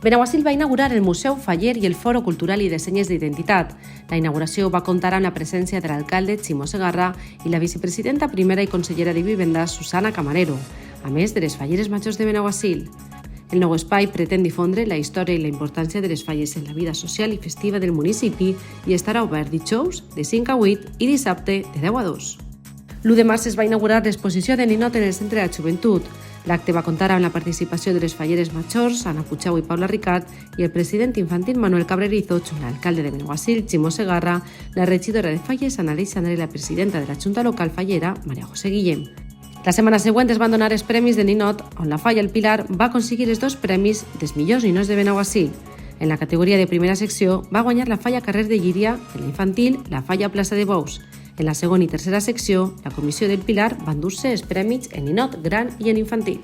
Benaguasil va inaugurar el Museu Faller i el Foro Cultural i de Senyes d'Identitat. La inauguració va comptar amb la presència de l'alcalde Ximo Segarra i la vicepresidenta primera i consellera de Vivenda, Susana Camarero, a més de les falleres majors de Benaguasil. El nou espai pretén difondre la història i la importància de les falles en la vida social i festiva del municipi i estarà obert dijous de 5 a 8 i dissabte de 10 a 2. L'1 de març es va inaugurar l'exposició de ninot en el Centre de la Joventut. L'acte va comptar amb la participació de les falleres majors, Anna Puigau i Paula Ricart, i el president infantil Manuel Cabrerizo, l'alcalde de Benaguasil, Ximo Segarra, la regidora de Falles, Ana Aleixandra, i la presidenta de la Junta Local Fallera, Maria José Guillem. La setmana següent es van donar els premis de ninot, on la Falla El Pilar va aconseguir els 2 premis dels millors ninots de Benaguasil. En la categoria de primera secció va guanyar la Falla Carrer de Llíria, en la infantil la Falla Plaça de Bous. En la segona i tercera secció, la Comissió del Pilar va endur-se els prèmits en ninot, gran i en infantil.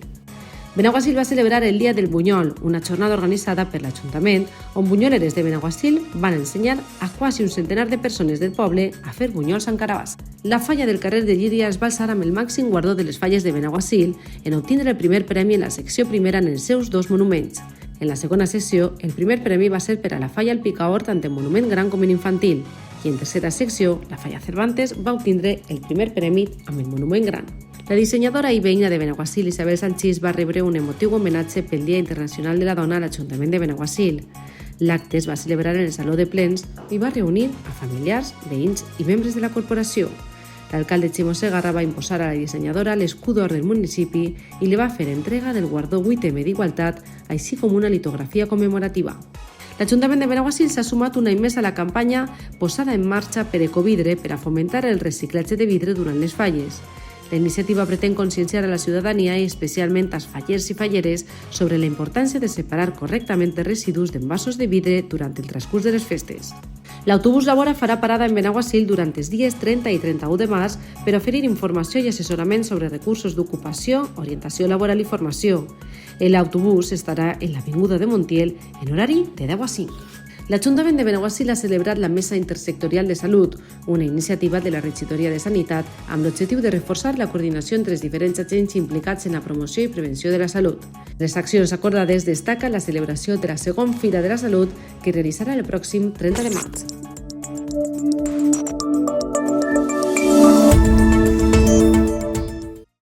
Benaguasil va celebrar el Dia del Bunyol, una jornada organitzada per l'Ajuntament, on bunyoleres de Benaguasil van ensenyar a quasi un centenar de persones del poble a fer bunyols en carabàs. La Falla del carrer de Llíria es va alçar amb el màxim guardó de les falles de Benaguasil en obtindre el primer premi en la secció primera en els seus 2 monuments. En la segona secció, el primer premi va ser per a la Falla El Picaor tant en monument gran com en infantil, i en tercera secció, la Falla Cervantes va obtindre el primer premi amb el monument gran. La dissenyadora i veïna de Benaguasil, Isabel Sanchís, va rebre un emotiu homenatge pel Dia Internacional de la Dona a l'Ajuntament de Benaguasil. L'acte es va celebrar en el Saló de Plens i va reunir a familiars, veïns i membres de la corporació. L'alcalde Ximo Segarra va imposar a la dissenyadora l'escut d'or del municipi i li va fer entrega del guardó 8M d'Igualtat, així com una litografia commemorativa. L'Ajuntament de Benaguasil s'ha sumat un any més a la campanya posada en marxa per Ecovidre per a fomentar el reciclatge de vidre durant les falles. La iniciativa pretén conscienciar a la ciutadania i especialment als fallers i falleres sobre la importància de separar correctament els residus d'envasos de vidre durant el transcurs de les festes. L'autobús Labora farà parada en Benaguasil durant els dies 30 i 31 de març per oferir informació i assessorament sobre recursos d'ocupació, orientació laboral i formació. L'autobús estarà en l'Avinguda de Montiel en horari de 10 a 5. L'Ajuntament de Benaguasil ha celebrat la Mesa Intersectorial de Salut, una iniciativa de la Regidoria de Sanitat amb l'objectiu de reforçar la coordinació entre els diferents agents implicats en la promoció i prevenció de la salut. Les accions acordades destaquen la celebració de la segona Fira de la Salut que realitzarà el pròxim 30 de maig.